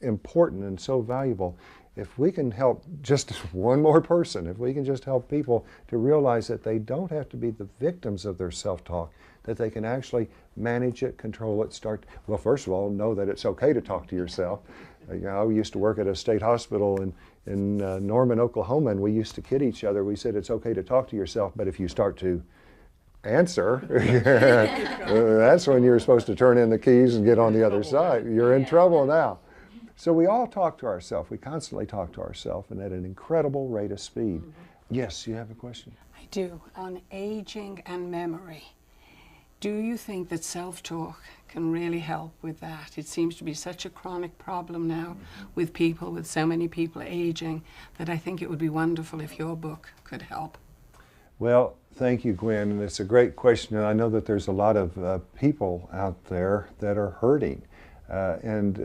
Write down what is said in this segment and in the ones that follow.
important and so valuable. If we can help just one more person, if we can just help people to realize that they don't have to be the victims of their self-talk, that they can actually manage it, control it, well, first of all, know that it's okay to talk to yourself. I used to work at a state hospital in Norman, Oklahoma, and we used to kid each other. We said it's okay to talk to yourself, but if you start to answer, that's when you're supposed to turn in the keys and get on the other side. You're in trouble now. So we all talk to ourselves. We constantly talk to ourselves, and at an incredible rate of speed. Yes, you have a question? I do. On aging and memory, do you think that self-talk can really help with that? It seems to be such a chronic problem now with people, with so many people aging, that I think it would be wonderful if your book could help. Well, thank you, Gwen, and it's a great question, and I know that there's a lot of people out there that are hurting. And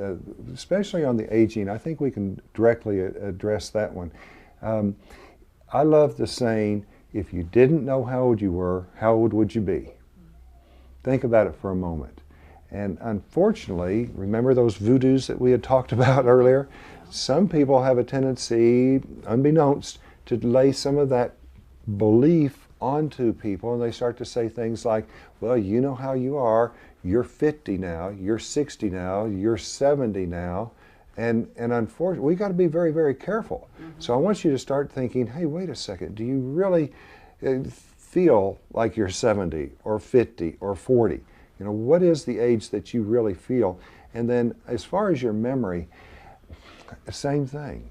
especially on the aging, I think we can directly address that one. I love the saying, if you didn't know how old you were, how old would you be? Think about it for a moment. And unfortunately, remember those voodoos that we had talked about earlier? Some people have a tendency, unbeknownst, to lay some of that belief onto people, and they start to say things like, well, you know how you are, you're 50 now, you're 60 now, you're 70 now, and unfortunately, we got to be very, very careful. So I want you to start thinking, hey, wait a second, do you really feel like you're 70 or 50 or 40? You know, what is the age that you really feel? And then as far as your memory, same thing.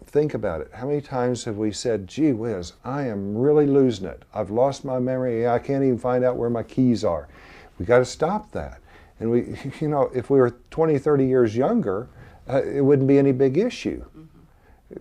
Think about it. How many times have we said, gee whiz, I am really losing it. I've lost my memory. I can't even find out where my keys are. We got to stop that. And we, you know, if we were 20, 30 years younger, it wouldn't be any big issue.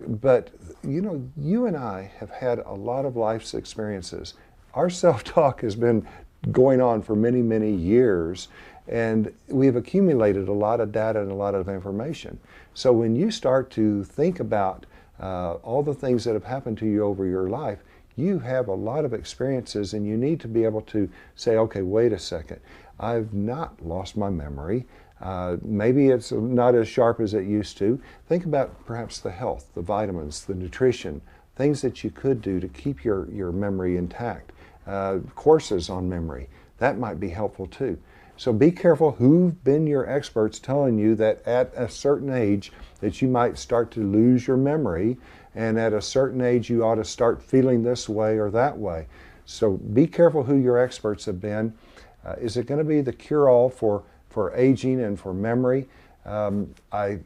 But, you know, you and I have had a lot of life's experiences. Our self-talk has been going on for many, many years, and we've accumulated a lot of data and a lot of information. So when you start to think about all the things that have happened to you over your life, you have a lot of experiences, and you need to be able to say, okay, wait a second, I've not lost my memory. Maybe it's not as sharp as it used to. Think about perhaps the health, the vitamins, the nutrition, things that you could do to keep your memory intact. Courses on memory, that might be helpful too. So be careful who've been your experts telling you that at a certain age that you might start to lose your memory, and at a certain age you ought to start feeling this way or that way. So be careful who your experts have been. Is it going to be the cure-all for aging and for memory? I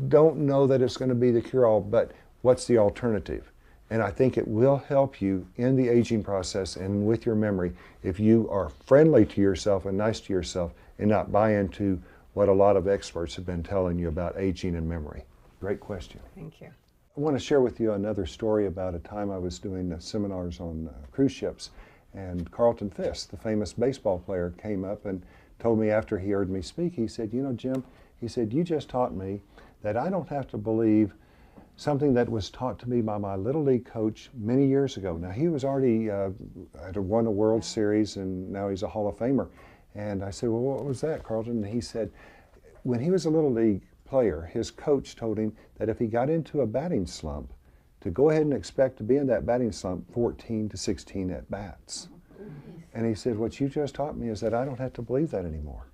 don't know that it's going to be the cure-all, but what's the alternative? And I think it will help you in the aging process and with your memory if you are friendly to yourself and nice to yourself and not buy into what a lot of experts have been telling you about aging and memory. Great question. Thank you. I want to share with you another story about a time I was doing seminars on cruise ships, and Carlton Fisk, the famous baseball player, came up and told me after he heard me speak, he said, you know, Jim, he said, you just taught me that I don't have to believe something that was taught to me by my Little League coach many years ago. Now, he was already had won a World Series, and now he's a Hall of Famer. And I said, well, what was that, Carlton? And he said, when he was a Little League player, his coach told him that if he got into a batting slump, to go ahead and expect to be in that batting slump 14 to 16 at-bats. And he said, what you just taught me is that I don't have to believe that anymore.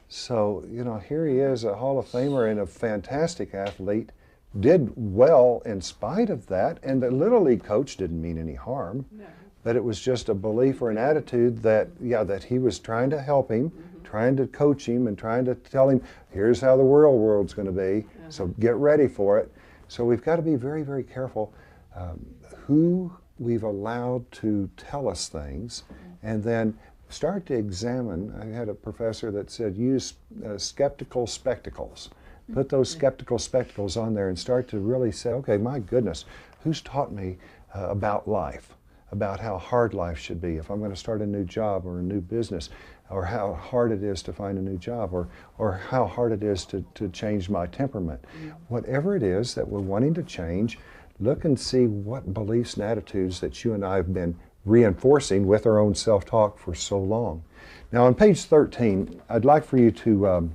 So, you know, here he is, a Hall of Famer and a fantastic athlete, did well in spite of that, and the Little League coach didn't mean any harm, but it was just a belief or an attitude that, yeah, that he was trying to help him, trying to coach him, and trying to tell him, here's how the world's going to be, so get ready for it. So we've got to be very, very careful who we've allowed to tell us things, and then start to examine. I had a professor that said, use skeptical spectacles. Put those skeptical spectacles on there and start to really say, okay, my goodness, who's taught me about life, about how hard life should be if I'm going to start a new job or a new business, or how hard it is to find a new job, or how hard it is to change my temperament. Whatever it is that we're wanting to change, look and see what beliefs and attitudes that you and I have been reinforcing with our own self-talk for so long. Now on page 13, I'd like for you to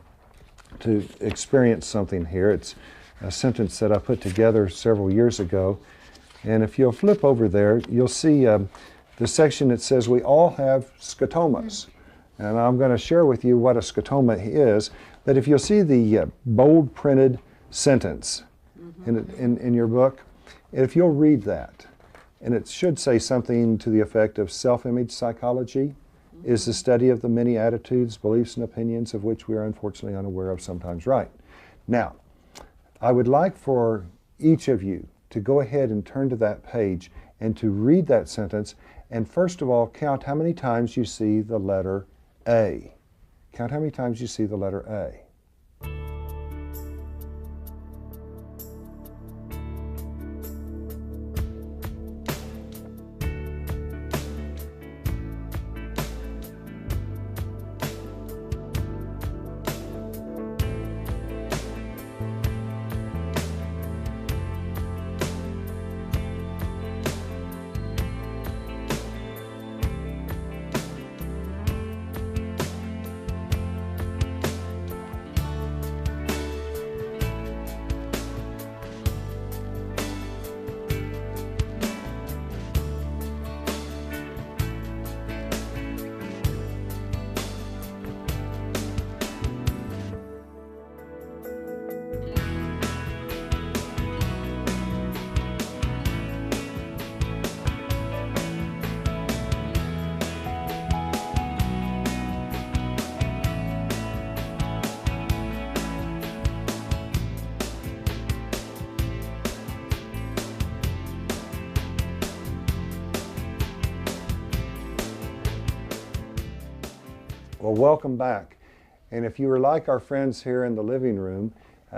to experience something here. It's a sentence that I put together several years ago. And if you'll flip over there, you'll see the section that says we all have scotomas. And I'm going to share with you what a scotoma is. But if you'll see the bold printed sentence in your book, if you'll read that, and it should say something to the effect of self-image psychology is the study of the many attitudes, beliefs, and opinions of which we are unfortunately unaware of, sometimes right. Now, I would like for each of you to go ahead and turn to that page and to read that sentence, and first of all, count how many times you see the letter A. Count how many times you see the letter A. Well, welcome back. And if you were like our friends here in the living room,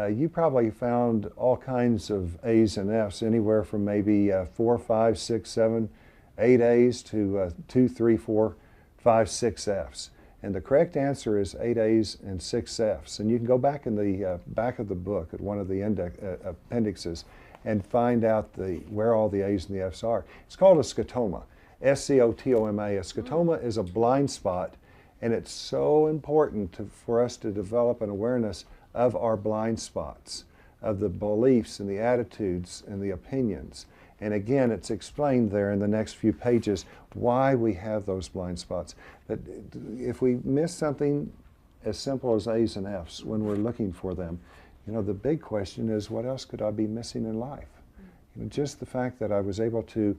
you probably found all kinds of A's and F's, anywhere from maybe 4, 5, 6, 7, 8 A's to 2, 3, 4, 5, 6 F's. And the correct answer is 8 A's and 6 F's. And you can go back in the back of the book at one of the appendixes and find out where all the A's and the F's are. It's called a scotoma, S-C-O-T-O-M-A. A scotoma is a blind spot. And it's so important for us to develop an awareness of our blind spots, of the beliefs and the attitudes and the opinions. And again, it's explained there in the next few pages why we have those blind spots. But if we miss something as simple as A's and F's when we're looking for them, the big question is, what else could I be missing in life? Just the fact that I was able to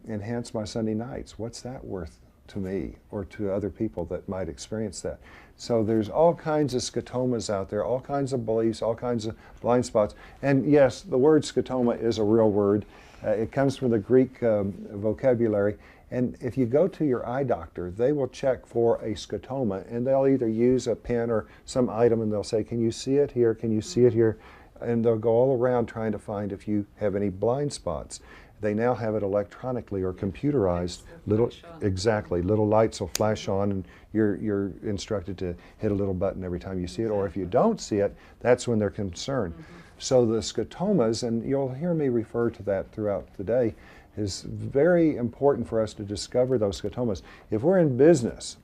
enhance my Sunday nights, what's that worth to me or to other people that might experience that? So there's all kinds of scotomas out there, all kinds of beliefs, all kinds of blind spots. And yes, the word scotoma is a real word. It comes from the Greek vocabulary. And if you go to your eye doctor, they will check for a scotoma, and they'll either use a pen or some item, and they'll say, can you see it here? Can you see it here? And they'll go all around trying to find if you have any blind spots. They now have it electronically or computerized. Little lights will flash on, and you're instructed to hit a little button every time you see it. Or if you don't see it, that's when they're concerned. So the scotomas, and you'll hear me refer to that throughout the day, is very important for us to discover those scotomas. If we're in business,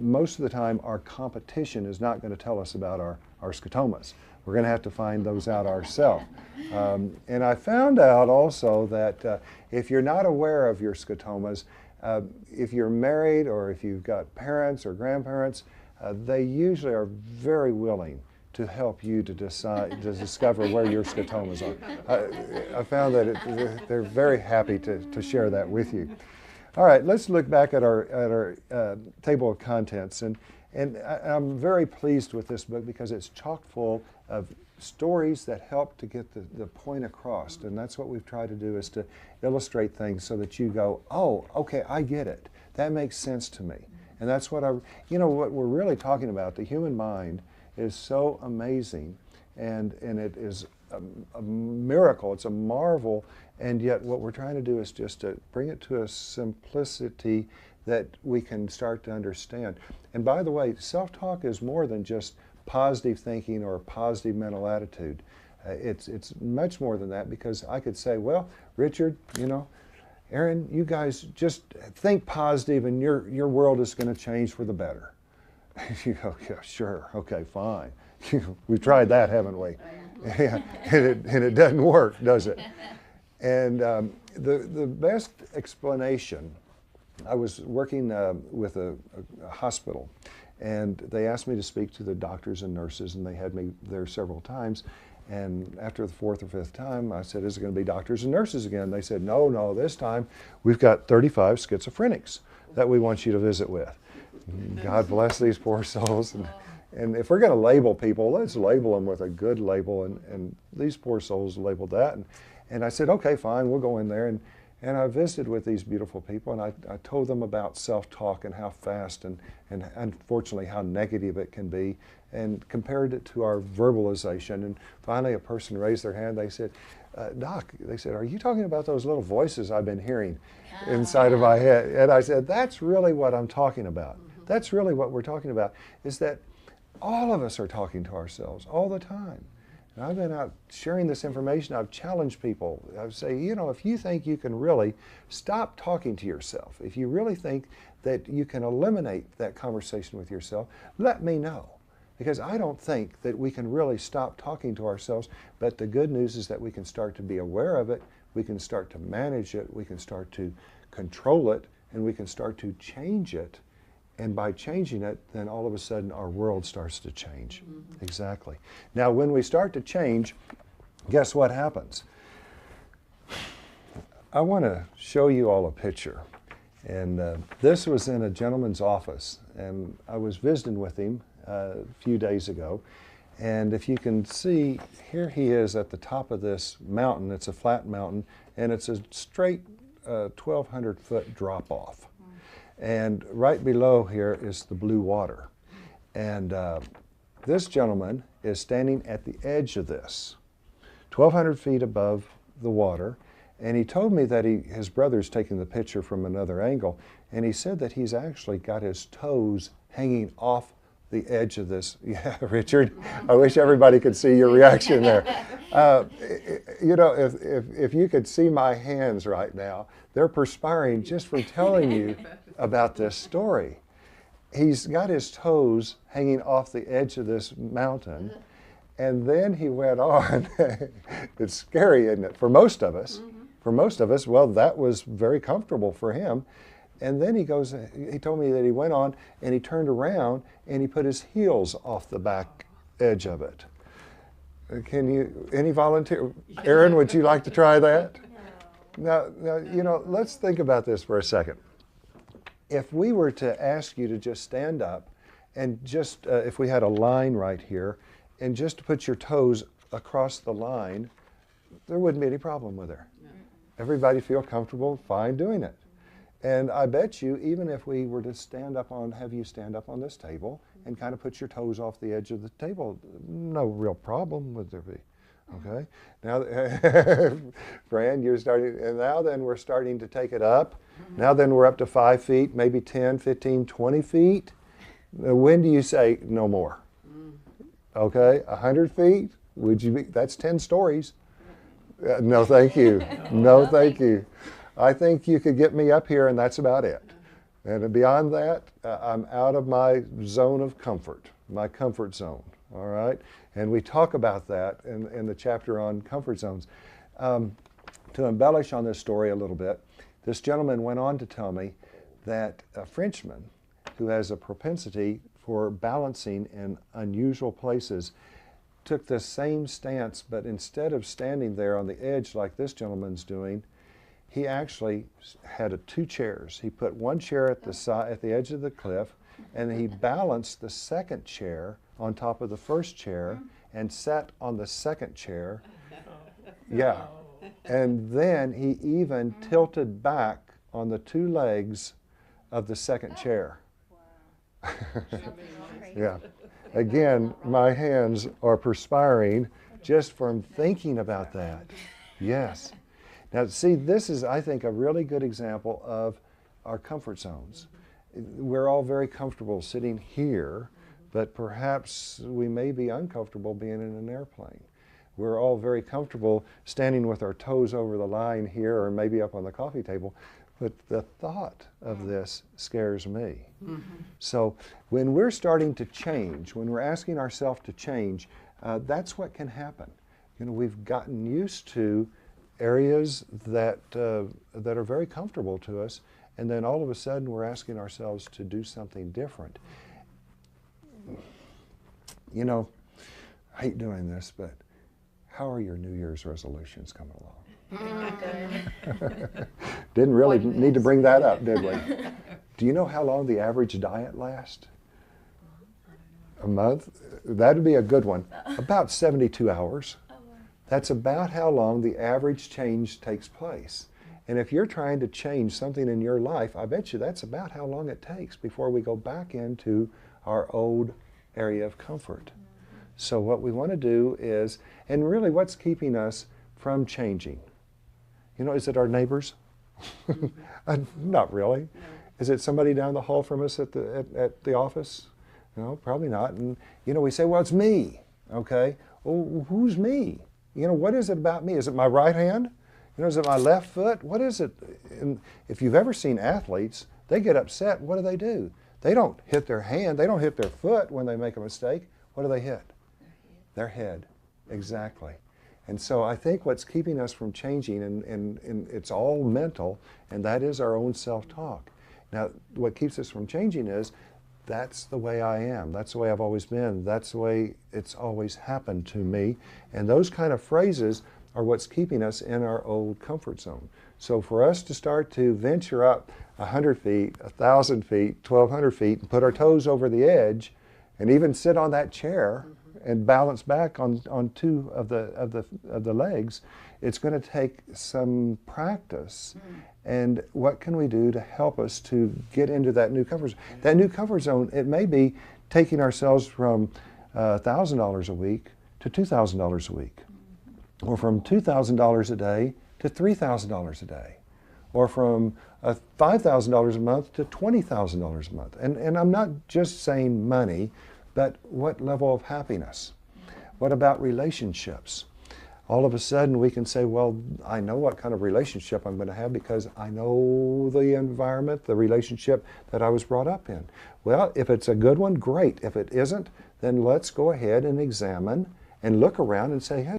most of the time our competition is not going to tell us about our scotomas. We're going to have to find those out ourselves. And I found out also that if you're not aware of your scotomas, if you're married or if you've got parents or grandparents, they usually are very willing to help you to discover where your scotomas are. I found that they're very happy to share that with you. All right, let's look back at our table of contents. And I'm very pleased with this book because it's chock full of stories that help to get the point across. And that's what we've tried to do, is to illustrate things so that you go, oh, okay, I get it. That makes sense to me. And that's what what we're really talking about. The human mind is so amazing, and it is a miracle. It's a marvel. And yet what we're trying to do is just to bring it to a simplicity that we can start to understand. And by the way, self-talk is more than just positive thinking or a positive mental attitude. It's much more than that, because I could say, well, Richard, Aaron, you guys just think positive and your world is going to change for the better. You go, yeah, sure, okay, fine. We've tried that, haven't we? Yeah, and it doesn't work, does it? And the best explanation, I was working with a hospital, and they asked me to speak to the doctors and nurses, and they had me there several times. And after the fourth or fifth time, I said, is it going to be doctors and nurses again? They said, no, no, this time we've got 35 schizophrenics that we want you to visit with. God bless these poor souls. And if we're going to label people, let's label them with a good label. And these poor souls labeled that. And I said, okay, fine, we'll go in there. And I visited with these beautiful people, and I told them about self-talk and how fast and unfortunately how negative it can be, and compared it to our verbalization. And finally a person raised their hand. They said, Doc, they said, are you talking about those little voices I've been hearing inside of my head? And I said, that's really what I'm talking about. That's really what we're talking about, is that all of us are talking to ourselves all the time. And I've been out sharing this information. I've challenged people. I say, you know, if you think you can really stop talking to yourself, if you really think that you can eliminate that conversation with yourself, let me know. Because I don't think that we can really stop talking to ourselves, but the good news is that we can start to be aware of it, we can start to manage it, we can start to control it, and we can start to change it. And by changing it, then all of a sudden our world starts to change. Mm-hmm. Exactly. Now, when we start to change, guess what happens? I want to show you all a picture. And this was in a gentleman's office. And I was visiting with him a few days ago. And if you can see, here he is at the top of this mountain. It's a flat mountain, and it's a straight 1,200-foot drop-off. And right below here is the blue water. And this gentleman is standing at the edge of this, 1,200 feet above the water. And he told me that his brother's taking the picture from another angle. And he said that he's actually got his toes hanging off the edge of this. Yeah, Richard, I wish everybody could see your reaction there. You know, if you could see my hands right now, they're perspiring just from telling you about this story. He's got his toes hanging off the edge of this mountain, and then he went on. It's scary, isn't it? For most of us. Mm-hmm. For most of us, well, that was very comfortable for him. And then he told me that he went on and he turned around and he put his heels off the back edge of it. Any volunteer? Aaron, would you like to try that? No. Now, you know, let's think about this for a second. If we were to ask you to just stand up and just, if we had a line right here, and just to put your toes across the line, there wouldn't be any problem with it. Everybody feel comfortable, fine doing it. And I bet you, even if we were to have you stand up on this table and kind of put your toes off the edge of the table, no real problem would there be. Okay? Now, Fran, you're starting, and now then we're starting to take it up. Now then we're up to 5 feet, maybe 10, 15, 20 feet. When do you say no more? Okay, 100 feet? Would you be, that's 10 stories. No, thank you. No, thank you. I think you could get me up here and that's about it. And beyond that, I'm out of my zone of comfort, my comfort zone, all right? And we talk about that in the chapter on comfort zones. To embellish on this story a little bit, this gentleman went on to tell me that a Frenchman who has a propensity for balancing in unusual places took the same stance, but instead of standing there on the edge like this gentleman's doing, he actually had two chairs. He put one chair at the side, at the edge of the cliff, and he balanced the second chair on top of the first chair and sat on the second chair. Yeah. And then he even tilted back on the two legs of the second chair. Yeah. Again, my hands are perspiring just from thinking about that. Yes. Now, see, this is, I think, a really good example of our comfort zones. We're all very comfortable sitting here, but perhaps we may be uncomfortable being in an airplane. We're all very comfortable standing with our toes over the line here or maybe up on the coffee table, but the thought of this scares me. So when we're starting to change, when we're asking ourselves to change, that's what can happen. You know, we've gotten used to areas that that are very comfortable to us, and then all of a sudden we're asking ourselves to do something different. You know, I hate doing this, but how are your New Year's resolutions coming along? Good. Didn't really need to bring that up, did we? Do you know how long the average diet lasts? A month? That'd be a good one. About 72 hours. That's about how long the average change takes place. And if you're trying to change something in your life, I bet you that's about how long it takes before we go back into our old area of comfort. So what we want to do is, and really what's keeping us from changing? You know, is it our neighbors? Not really. Is it somebody down the hall from us at the office? No, probably not. And, you know, we say, well, it's me, okay? Well, who's me? You know, what is it about me? Is it my right hand? You know, is it my left foot? What is it? And if you've ever seen athletes, they get upset. What do? They don't hit their hand. They don't hit their foot when they make a mistake. What do they hit? Their head. Exactly. And so I think what's keeping us from changing, and it's all mental, and that is our own self-talk. Now, what keeps us from changing is, that's the way I am. That's the way I've always been. That's the way it's always happened to me. And those kind of phrases are what's keeping us in our old comfort zone. So for us to start to venture up 100 feet, 1,000 feet, 1,200 feet, and put our toes over the edge, and even sit on that chair and balance back on two of the legs, it's going to take some practice. And what can we do to help us to get into that new comfort zone? That new comfort zone, it may be taking ourselves from $1,000 a week to $2,000 a week, or from $2,000 a day to $3,000 a day, or from $5,000 a month to $20,000 a month. And I'm not just saying money, but what level of happiness? What about relationships? All of a sudden we can say, well, I know what kind of relationship I'm going to have because I know the environment, the relationship that I was brought up in. Well, if it's a good one, great. If it isn't, then let's go ahead and examine and look around and say, hey,